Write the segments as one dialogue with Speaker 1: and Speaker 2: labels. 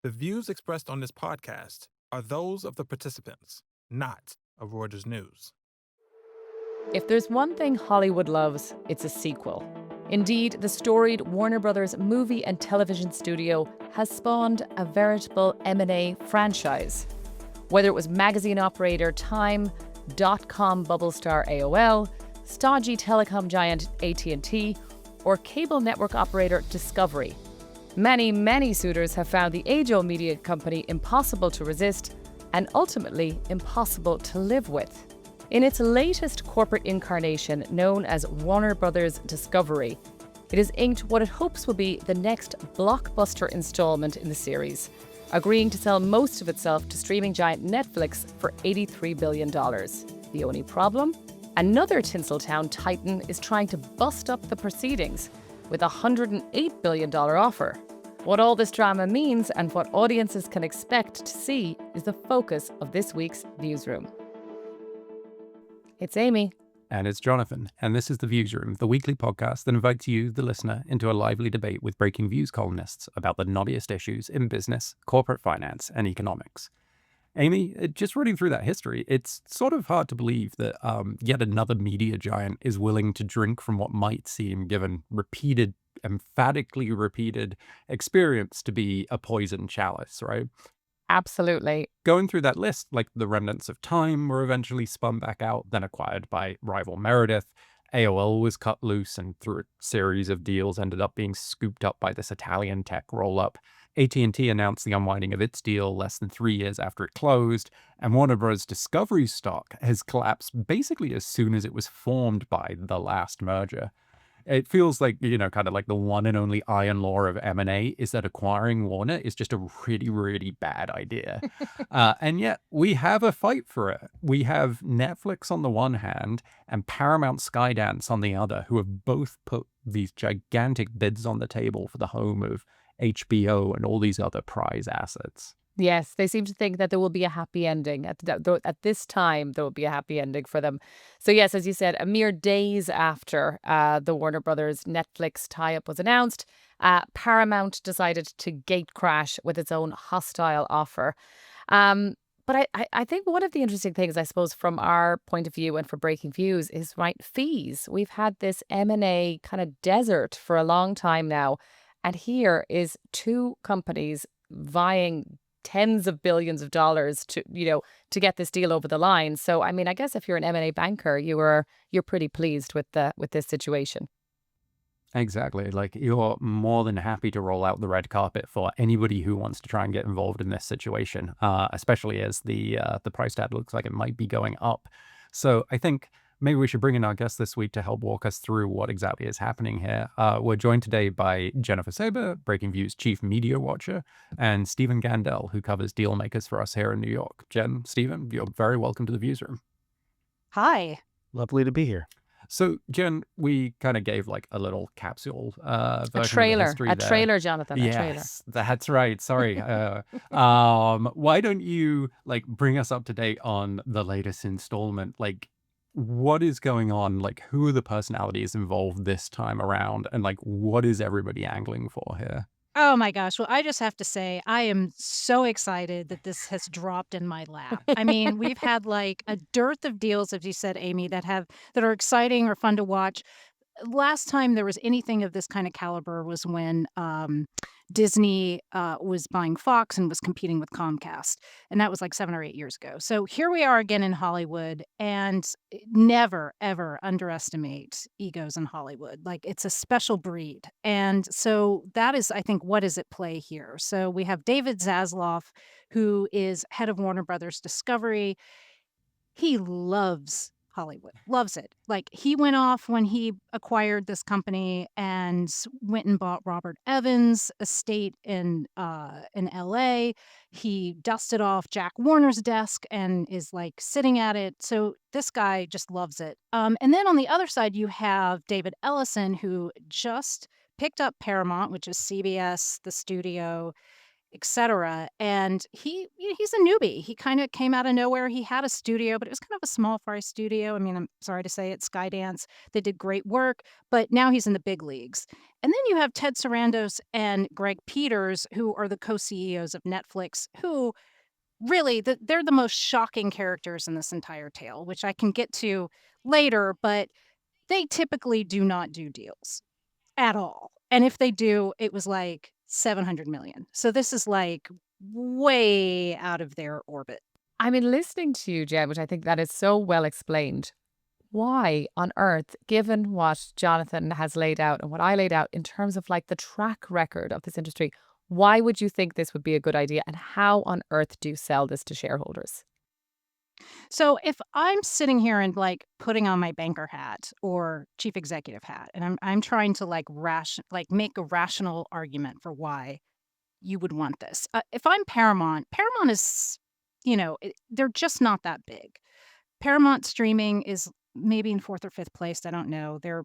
Speaker 1: The views expressed on this podcast are those of the participants, not of Reuters News.
Speaker 2: If there's one thing Hollywood loves, it's a sequel. Indeed, the storied Warner Brothers movie and television studio has spawned a veritable M&A franchise. Whether it was magazine operator Time, dot-com bubble star AOL, stodgy telecom giant AT&T, or cable network operator Discovery, many suitors have found the age-old media company impossible to resist and ultimately impossible to live with. In its latest corporate incarnation, known as Warner Brothers Discovery, it has inked what it hopes will be the next blockbuster installment in the series, agreeing to sell most of itself to streaming giant Netflix for $83 billion. The only problem? Another Tinseltown titan is trying to bust up the proceedings with a $108 billion offer. What all this drama means and what audiences can expect to see is the focus of this week's Viewsroom. It's Amy.
Speaker 3: And it's Jonathan, and this is the Viewsroom, the weekly podcast that invites you, the listener, into a lively debate with Breakingviews columnists about the knottiest issues in business, corporate finance, and economics. Amy, just reading through that history, it's sort of hard to believe that yet another media giant is willing to drink from what might seem, given emphatically repeated experience, to be a poisoned chalice, right?
Speaker 2: Absolutely.
Speaker 3: Going through that list, like the remnants of Time were eventually spun back out, then acquired by rival Meredith. AOL was cut loose and through a series of deals ended up being scooped up by this Italian tech roll-up. AT&T announced the unwinding of its deal less than 3 years after it closed, and Warner Bros. Discovery stock has collapsed basically as soon as it was formed by the last merger. It feels like, kind of like the one and only iron law of M&A is that acquiring Warner is just a really, really bad idea. And yet we have a fight for it. We have Netflix on the one hand and Paramount Skydance on the other, who have both put these gigantic bids on the table for the home of HBO and all these other prize assets.
Speaker 2: Yes, they seem to think that there will be a happy ending. At this time, there will be a happy ending for them. So yes, as you said, a mere days after the Warner Brothers Netflix tie-up was announced, Paramount decided to gatecrash with its own hostile offer. But I think one of the interesting things, I suppose, from our point of view and for Breakingviews is, right, fees. We've had this M&A kind of desert for a long time now. And here is two companies vying tens of billions of dollars to get this deal over the line. So, I mean, I guess if you're an M&A banker, you're pretty pleased with this situation.
Speaker 3: Exactly. Like, you're more than happy to roll out the red carpet for anybody who wants to try and get involved in this situation, especially as the price tag looks like it might be going up. So I think maybe we should bring in our guest this week to help walk us through what exactly is happening here. We're joined today by Jennifer Saber, Breakingviews chief media watcher, and Stephen Gandel, who covers deal makers for us here in New York. Jen, Stephen, you're very welcome to the Viewsroom.
Speaker 4: Hi.
Speaker 5: Lovely to be here.
Speaker 3: So, Jen, we kind of gave like a little capsule version of the history there.
Speaker 2: Trailer, Jonathan, a trailer.
Speaker 3: Yes, that's right. Sorry. Why don't you bring us up to date on the latest installment? Like, what is going on? Like, who are the personalities involved this time around? And what is everybody angling for here?
Speaker 4: Oh my gosh. Well, I just have to say, I am so excited that this has dropped in my lap. I mean, we've had a dearth of deals, as you said, Amy, that are exciting or fun to watch. Last time there was anything of this kind of caliber was when Disney was buying Fox and was competing with Comcast. And that was 7 or 8 years ago. So here we are again in Hollywood, and never, ever underestimate egos in Hollywood. It's a special breed. And so that is, I think, what is at play here. So we have David Zaslav, who is head of Warner Brothers Discovery. He loves Hollywood, loves it. He went off when he acquired this company and went and bought Robert Evans' estate in L.A. He dusted off Jack Warner's desk and is sitting at it. So this guy just loves it. And then on the other side, you have David Ellison, who just picked up Paramount, which is CBS, the studio. etc. And he's a newbie. He kind of came out of nowhere. He had a studio, but it was kind of a small fry studio. I mean, I'm sorry to say it, Skydance. They did great work, but now he's in the big leagues. And then you have Ted Sarandos and Greg Peters, who are the co-CEOs of Netflix, who really they're the most shocking characters in this entire tale, which I can get to later, but they typically do not do deals at all. And if they do, it was like 700 million. So this is like way out of their orbit.
Speaker 2: I mean, listening to you, Jen, which I think that is so well explained, why on earth, given what Jonathan has laid out and what I laid out in terms of like the track record of this industry, why would you think this would be a good idea? And how on earth do you sell this to shareholders?
Speaker 4: So if I'm sitting here and like putting on my banker hat or chief executive hat, and I'm trying to like make a rational argument for why you would want this. If I'm Paramount, Paramount is, they're just not that big. Paramount streaming is maybe in fourth or fifth place. I don't know. They're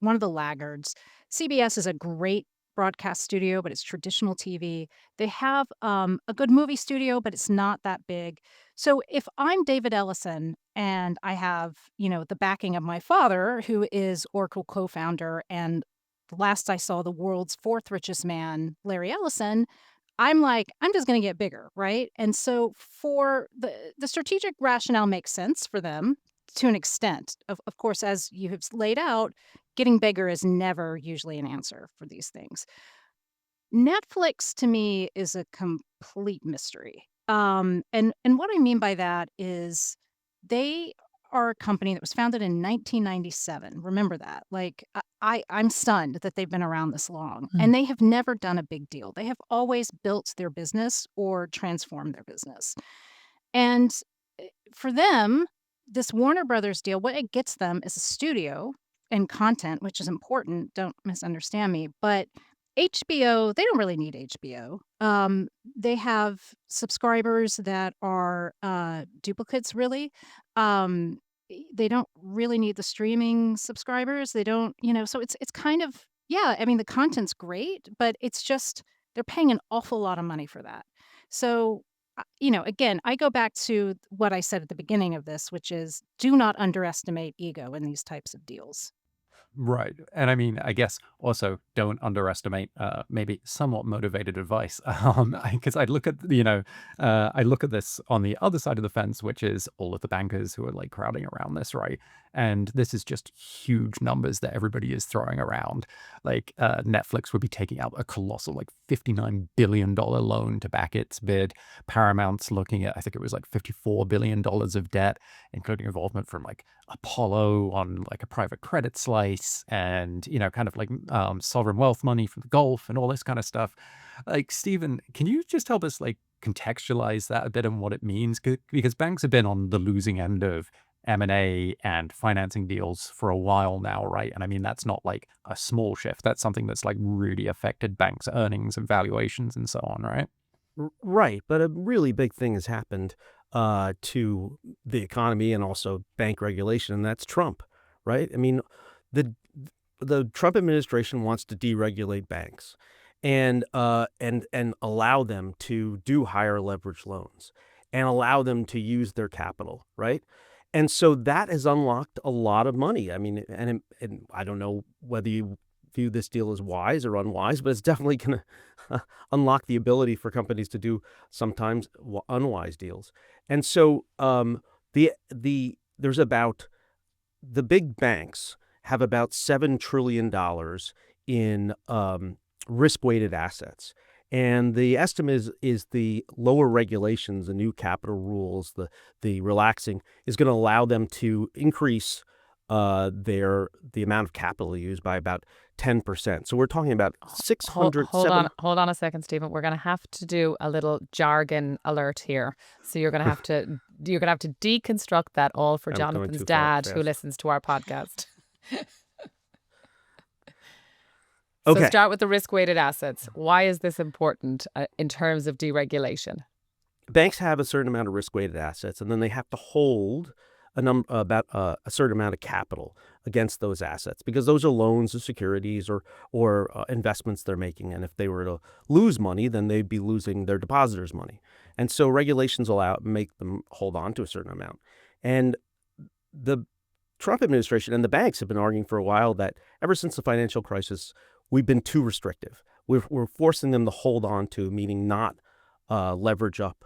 Speaker 4: one of the laggards. CBS is a great broadcast studio, but it's traditional TV. They have a good movie studio, but it's not that big. So if I'm David Ellison and I have, the backing of my father, who is Oracle co-founder and last I saw the world's fourth richest man, Larry Ellison, I'm like, I'm just going to get bigger, right? And so for the strategic rationale makes sense for them to an extent. Of course, as you have laid out, getting bigger is never usually an answer for these things. Netflix to me is a complete mystery. And what I mean by that is they are a company that was founded in 1997. Remember that. Like I'm stunned that they've been around this long, and they have never done a big deal. They have always built their business or transformed their business. And for them, this Warner Brothers deal, what it gets them is a studio and content, which is important. Don't misunderstand me, but HBO, they don't really need HBO. They have subscribers that are duplicates, really. Um, they don't really need the streaming subscribers. They don't, so it's kind of, yeah, I mean, the content's great, but it's just they're paying an awful lot of money for that. So, again, I go back to what I said at the beginning of this, which is do not underestimate ego in these types of deals.
Speaker 3: Right. And I mean, I guess also don't underestimate maybe somewhat motivated advice. Because I look at, I look at this on the other side of the fence, which is all of the bankers who are like crowding around this, right? And this is just huge numbers that everybody is throwing around. Like Netflix would be taking out a colossal like $59 billion loan to back its bid. Paramount's looking at, I think it was like $54 billion of debt, including involvement from like Apollo on like a private credit slice and, kind of like sovereign wealth money from the Gulf and all this kind of stuff. Like, Stephen, can you just help us like contextualize that a bit and what it means? Because banks have been on the losing end of M&A and financing deals for a while now, right? And I mean, that's not like a small shift. That's something that's like really affected banks' earnings and valuations and so on, right?
Speaker 5: Right. But a really big thing has happened to the economy and also bank regulation, and that's Trump, right? I mean, the Trump administration wants to deregulate banks and allow them to do higher leverage loans and allow them to use their capital, right? And so that has unlocked a lot of money. I mean, and I don't know whether you view this deal as wise or unwise, but it's definitely going to unlock the ability for companies to do sometimes unwise deals. And so there's about the big banks have about $7 trillion in risk-weighted assets. And the estimate is the lower regulations, the new capital rules, the relaxing is going to allow them to increase the amount of capital used by about 10%. So we're talking about 600.
Speaker 2: Hold on a second, Stephen. We're going to have to do a little jargon alert here. So you're going to have to deconstruct that all for Jonathan's dad, who listens to our podcast. So
Speaker 5: Okay.
Speaker 2: start with the risk-weighted assets. Why is this important in terms of deregulation?
Speaker 5: Banks have a certain amount of risk-weighted assets, and then they have to hold a certain amount of capital against those assets, because those are loans or securities or investments they're making. And if they were to lose money, then they'd be losing their depositors' money. And so regulations make them hold on to a certain amount. And the Trump administration and the banks have been arguing for a while that ever since the financial crisis, we've been too restrictive. We're forcing them to hold on to, meaning not leverage up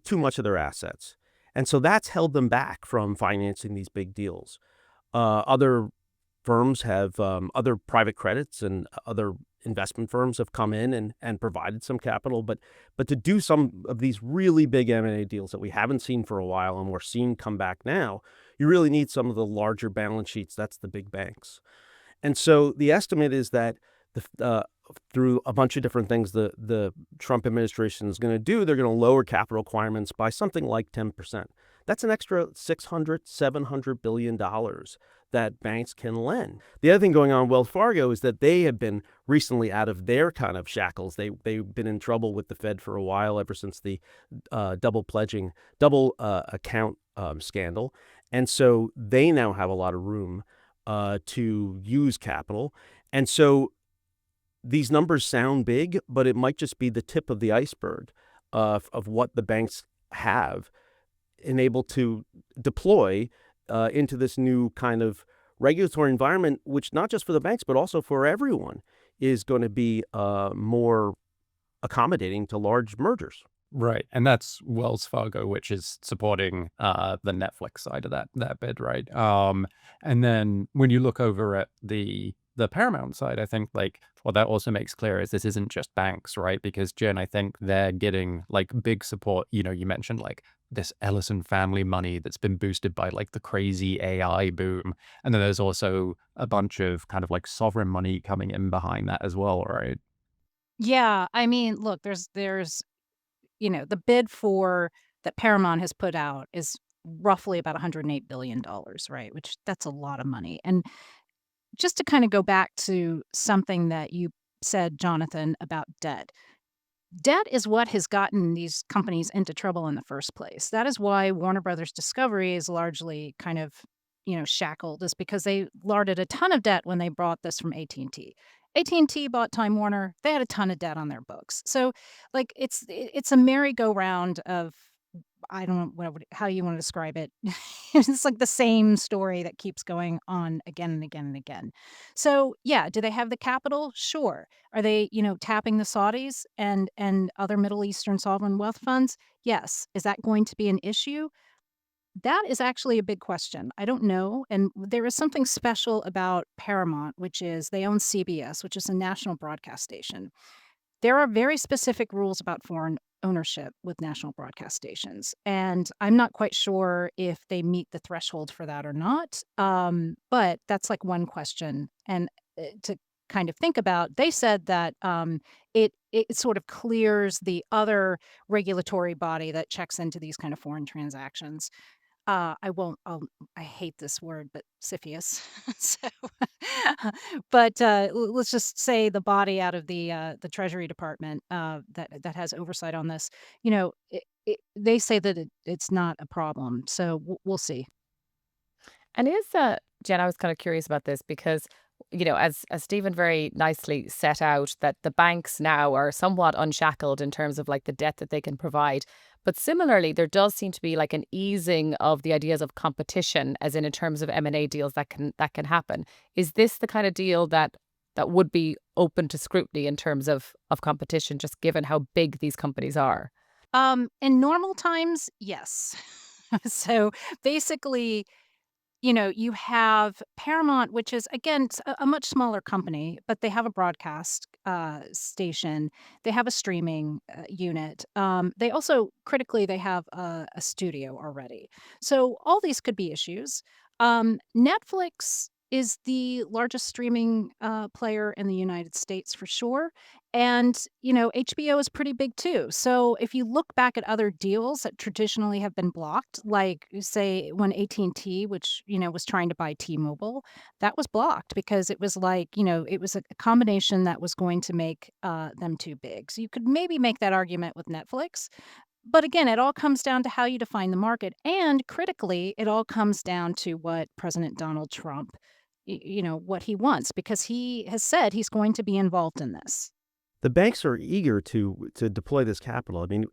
Speaker 5: too much of their assets. And so that's held them back from financing these big deals. Other firms have, other private credits and other investment firms have come in and provided some capital. But to do some of these really big M&A deals that we haven't seen for a while and we're seeing come back now, you really need some of the larger balance sheets. That's the big banks. And so the estimate is that through a bunch of different things the Trump administration is going to do, they're going to lower capital requirements by something like 10%. That's an extra $600-700 billion that banks can lend. The other thing going on with Wells Fargo is that they have been recently out of their kind of shackles. They've been in trouble with the Fed for a while, ever since the double account scandal. And so they now have a lot of room to use capital. And so these numbers sound big, but it might just be the tip of the iceberg of what the banks have enabled to deploy into this new kind of regulatory environment, which not just for the banks, but also for everyone, is going to be more accommodating to large mergers.
Speaker 3: Right. And that's Wells Fargo, which is supporting the Netflix side of that bid, right? And then when you look over at the Paramount side, I think like what that also makes clear is this isn't just banks, right? Because Jen, I think they're getting like big support. You know, you mentioned like this Ellison family money that's been boosted by like the crazy AI boom. And then there's also a bunch of kind of like sovereign money coming in behind that as well, right?
Speaker 4: Yeah, I mean, look, there's the bid for that Paramount has put out is roughly about $108 billion, right? Which that's a lot of money. And just to kind of go back to something that you said, Jonathan, about debt. Debt is what has gotten these companies into trouble in the first place. That is why Warner Brothers Discovery is largely kind of, shackled, is because they larded a ton of debt when they bought this from AT&T. AT&T bought Time Warner. They had a ton of debt on their books. So, like, it's a merry-go-round of, I don't know how you want to describe it. It's like the same story that keeps going on again and again and again. So, yeah, do they have the capital? Sure. Are they, tapping the Saudis and other Middle Eastern sovereign wealth funds? Yes. Is that going to be an issue? That is actually a big question. I don't know. And there is something special about Paramount, which is they own CBS, which is a national broadcast station. There are very specific rules about foreign ownership with national broadcast stations, and I'm not quite sure if they meet the threshold for that or not. But that's like one question, and to kind of think about, they said that it sort of clears the other regulatory body that checks into these kind of foreign transactions. I won't. I hate this word, but CFIUS. So, but let's just say the body out of the Treasury Department that has oversight on this. They say that it's not a problem. So we'll see.
Speaker 2: And Jen, I was kind of curious about this because, as Stephen very nicely set out, that the banks now are somewhat unshackled in terms of like the debt that they can provide. But similarly, there does seem to be like an easing of the ideas of competition, as in terms of M&A deals that can happen. Is this the kind of deal that would be open to scrutiny in terms of competition, just given how big these companies are?
Speaker 4: In normal times, yes. So basically, you have Paramount, which is, again, it's a much smaller company, but they have a broadcast station. They have a streaming unit. They also, critically, they have a studio already. So all these could be issues. Netflix is the largest streaming player in the United States for sure. And, HBO is pretty big too. So if you look back at other deals that traditionally have been blocked, like say when AT&T, which, was trying to buy T-Mobile, that was blocked because it was like, it was a combination that was going to make them too big. So you could maybe make that argument with Netflix. But again, it all comes down to how you define the market. And critically, it all comes down to what President Donald Trump, what he wants, because he has said he's going to be involved in this.
Speaker 5: The banks are eager to deploy this capital. I mean,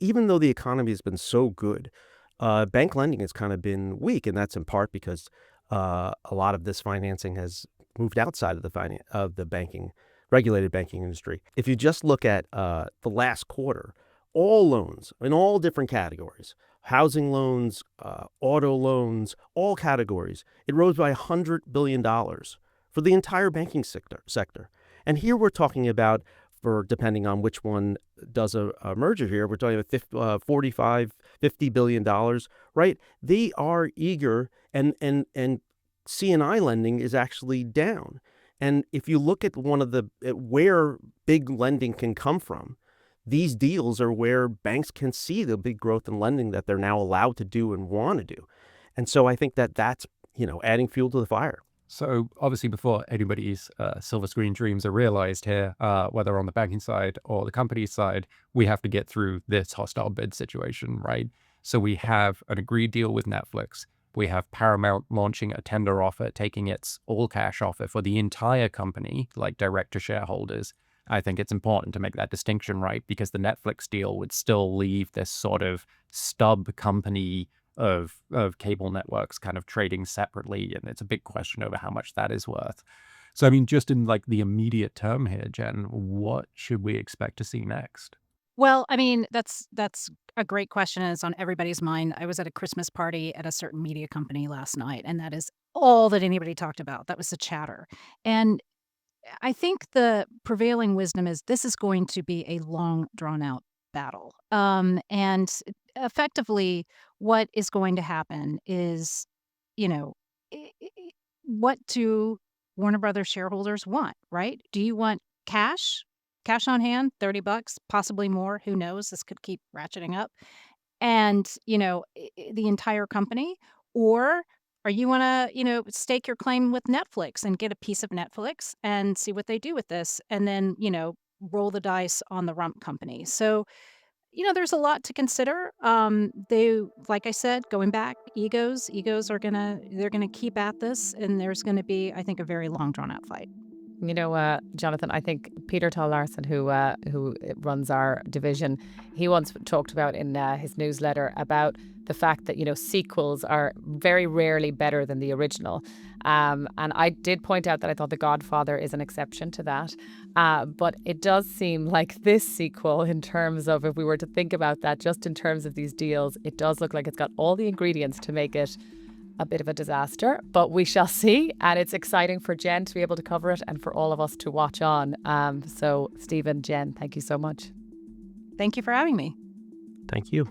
Speaker 5: even though the economy has been so good, bank lending has kind of been weak, and that's in part because a lot of this financing has moved outside of the regulated banking industry. If you just look at the last quarter, all loans in all different categories, housing loans, auto loans, all categories, it rose by $100 billion for the entire banking sector. And here we're talking about, for depending on which one does a merger here, we're talking about $45, $50 billion, right? They are eager, and C&I lending is actually down. And if you look at where big lending can come from, these deals are where banks can see the big growth in lending that they're now allowed to do and want to do. And so I think that's adding fuel to the fire.
Speaker 3: So obviously before anybody's silver screen dreams are realized here, whether on the banking side or the company side, we have to get through this hostile bid situation, right? So we have an agreed deal with Netflix. We have Paramount launching a tender offer, taking its all-cash offer for the entire company, like direct to shareholders. I think it's important to make that distinction, right? Because the Netflix deal would still leave this sort of stub company of cable networks kind of trading separately, and it's a big question over how much that is worth. So, I mean, just in like the immediate term here, Jen, what should we expect to see next?
Speaker 4: Well, I mean, that's a great question, and it's on everybody's mind. I was at a Christmas party at a certain media company last night, and that is all that anybody talked about. That was the chatter. And I think the prevailing wisdom is this is going to be a long, drawn out battle. And effectively, what is going to happen is, what do Warner Brothers shareholders want, right? Do you want cash? Cash on hand, $30, possibly more. Who knows? This could keep ratcheting up. And, the entire company. Or are you want to, stake your claim with Netflix and get a piece of Netflix and see what they do with this, and then, roll the dice on the rump company. So, there's a lot to consider. Like I said, going back, egos they're gonna keep at this, and there's gonna be, I think, a very long, drawn out fight.
Speaker 2: Jonathan, I think Peter Tal Larson, who runs our division, he once talked about in his newsletter about the fact that, sequels are very rarely better than the original. And I did point out that I thought The Godfather is an exception to that. But it does seem like this sequel, in terms of, if we were to think about that, just in terms of these deals, it does look like it's got all the ingredients to make it a bit of a disaster, but we shall see. And it's exciting for Jen to be able to cover it and for all of us to watch on. So Stephen, Jen, thank you so much.
Speaker 4: Thank you for having me.
Speaker 5: Thank you.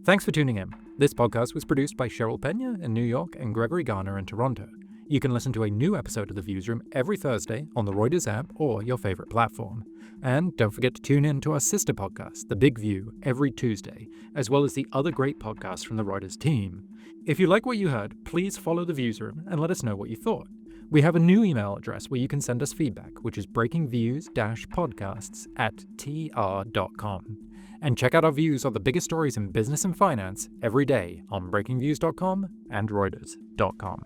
Speaker 3: Thanks for tuning in. This podcast was produced by Cheryl Pena in New York and Gregory Garner in Toronto. You can listen to a new episode of The Viewsroom every Thursday on the Reuters app or your favorite platform. And don't forget to tune in to our sister podcast, The Big View, every Tuesday, as well as the other great podcasts from the Reuters team. If you like what you heard, please follow The Viewsroom and let us know what you thought. We have a new email address where you can send us feedback, which is breakingviews-podcasts@tr.com. And check out our views on the biggest stories in business and finance every day on breakingviews.com and reuters.com.